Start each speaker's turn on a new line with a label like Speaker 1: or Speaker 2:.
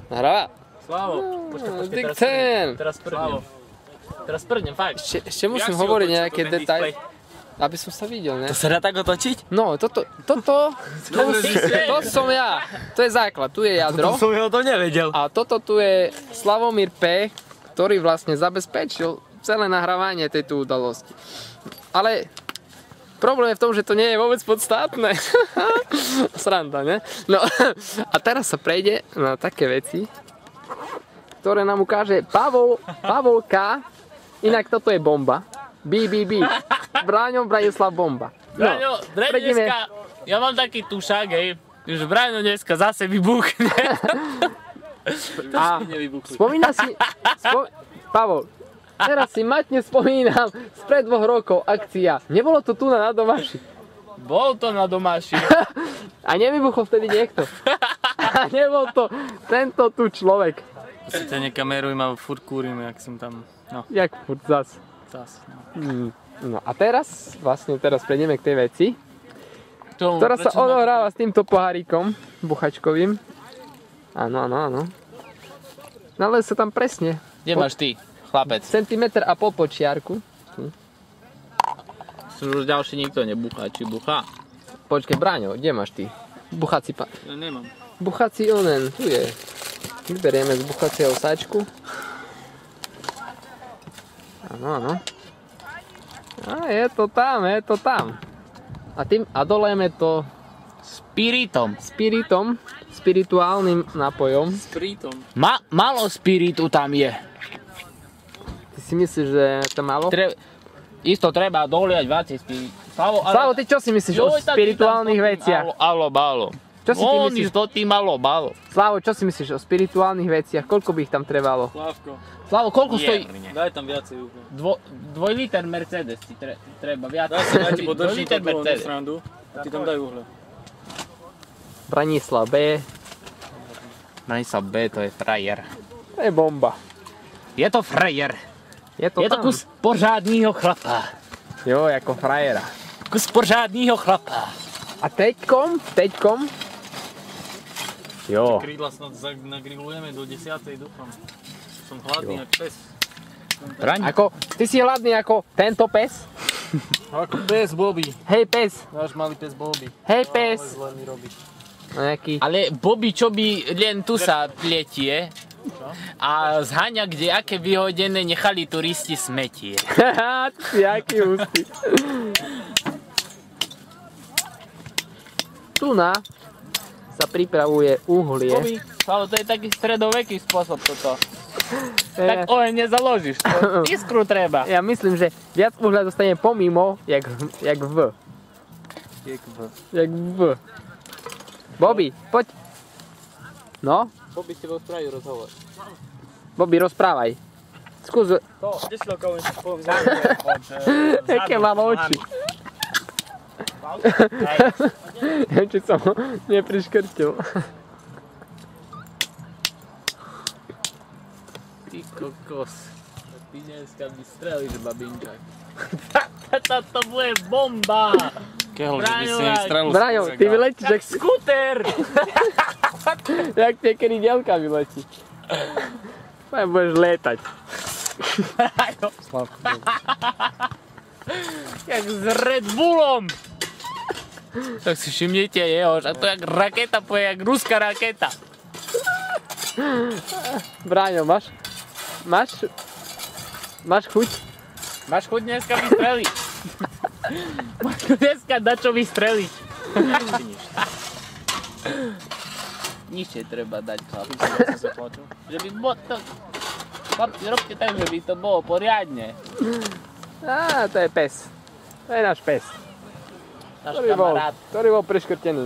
Speaker 1: Nahráva?
Speaker 2: Slavo, počkaj, teraz prdnem, fakt.
Speaker 1: Ešte musím hovoriť nejaké detaily, aby som sa videl, ne?
Speaker 3: To sa dá tak otočiť?
Speaker 1: No, to som ja. To je základ, tu je jadro.
Speaker 3: To som ja to nevedel.
Speaker 1: A toto tu je Slavomír P, ktorý vlastne zabezpečil celé nahrávanie tejto udalosti. Ale problém je v tom, že to nie je vôbec podstatné. Sranda, ne? No a teraz sa prejde na také veci, ktoré nám ukáže Pavol K. Inak toto je bomba. Braňo Branislav bomba. No,
Speaker 2: Braňo, dneska, ja mám taký tušák, hej, že Braňo dneska zase vybuchne.
Speaker 1: A spomína si, Pavol, teraz si matne spomínam, spred 2 rokov akcia. Nebolo to tu na Domaši.
Speaker 2: Bol to na Domaši.
Speaker 1: A nevybuchol vtedy niekto. A nebol to tento tu človek.
Speaker 3: Si to nekameruj, ma furt kúrim, jak som tam, no.
Speaker 1: Jak furt zas.
Speaker 3: No.
Speaker 1: No a teraz prejdeme k tej veci, ktorá sa odohráva s týmto pohárikom buchačkovým. Áno. Nalez sa tam presne.
Speaker 2: Kde máš ty, chlapec?
Speaker 1: Centimetr a pol počiarku.
Speaker 2: Už ďalší nikto nebuchá, či buchá?
Speaker 1: Počkej, Braňo, kde máš ty? Buchací
Speaker 3: Ja nemám.
Speaker 1: Buchací onen, tu je. Vyberieme z buchacieho sáčku. Áno. A je to tam. A dolejeme to spirituálnym nápojom.
Speaker 3: Spiritom.
Speaker 2: Malo spiritu tam je.
Speaker 1: Ty si myslíš, že to málo?
Speaker 2: Isto treba doliať viacej spiritu.
Speaker 1: Slavo, ty čo si myslíš o spirituálnych veciach?
Speaker 2: Bálo.
Speaker 1: Čo si ty myslíš?
Speaker 2: To ty bálo.
Speaker 1: Slavo, čo si myslíš o spirituálnych veciach? Koľko by ich tam trebalo?
Speaker 2: Slavo, koľko stojí?
Speaker 3: Daj tam viacej úplne.
Speaker 2: 2 liter Mercedes ti treba viac.
Speaker 3: Daj ti podržím
Speaker 2: 2 liter
Speaker 3: to
Speaker 2: Mercedes.
Speaker 3: srandu a ty tam daj uhle.
Speaker 1: Branislav B.
Speaker 2: Branislav B, to je frajer.
Speaker 1: To je bomba.
Speaker 2: Je to frajer.
Speaker 1: Je to
Speaker 2: kus pořádního chlapa.
Speaker 1: Jo, ako frajera.
Speaker 2: Kus pořádního chlapa.
Speaker 1: A teďkom? Jo.
Speaker 3: Krídla snad nagrillujeme do 10. dúfam. Som hladný jak pes.
Speaker 1: Ako, ty si hladný ako tento pes?
Speaker 3: Ako pes Bobby.
Speaker 1: Hej pes.
Speaker 3: Náš malý pes Bobby.
Speaker 1: Hej pes.
Speaker 3: Zle mi robí.
Speaker 1: Nejaký.
Speaker 2: Ale Bobby, čo by len tu sa pletie a zháňa, kde aké vyhodené nechali turisti smetie.
Speaker 1: Haha, ty si aký ústy. Tu sa pripravuje uhlie.
Speaker 2: Bobby, to je taký stredoveký spôsob toto. Tak oheň nezaložíš, iskru treba.
Speaker 1: Ja myslím, že viac uhlia dostane pomimo, jak v. Jak v. Bobby, poď. No?
Speaker 3: Bobby s tebou spraví rozhovor.
Speaker 1: Bobby, rozprávaj. Skús.
Speaker 3: To, kde si lokalne si poviem
Speaker 1: Aké mám oči. Neviem, či som ho nepriškrtil.
Speaker 2: Ty kokos. Ty dneska vystrelíš, babinčak. To bude bomba.
Speaker 3: Kehol, že by si nestrelil.
Speaker 1: Braňo, ty vyletíš jak
Speaker 2: Skuter.
Speaker 1: jak tie keridielka vyletí. Budeš lietať.
Speaker 2: Jak s Red Bullom. Tak si všimnite jeho, že to je jak raketa, jak ruská raketa.
Speaker 1: Braňo, máš chuť?
Speaker 2: Máš chuť dneska vystreliť? Máš chuť dneska dačo vystreliť? Nič treba dať, chlapci. Že by bolo to... Chlapci, robte tak, že by to bolo poriadne.
Speaker 1: Á, to je pes. To je náš pes.
Speaker 2: Náš kamarát.
Speaker 1: Ktorý bol preškrtený.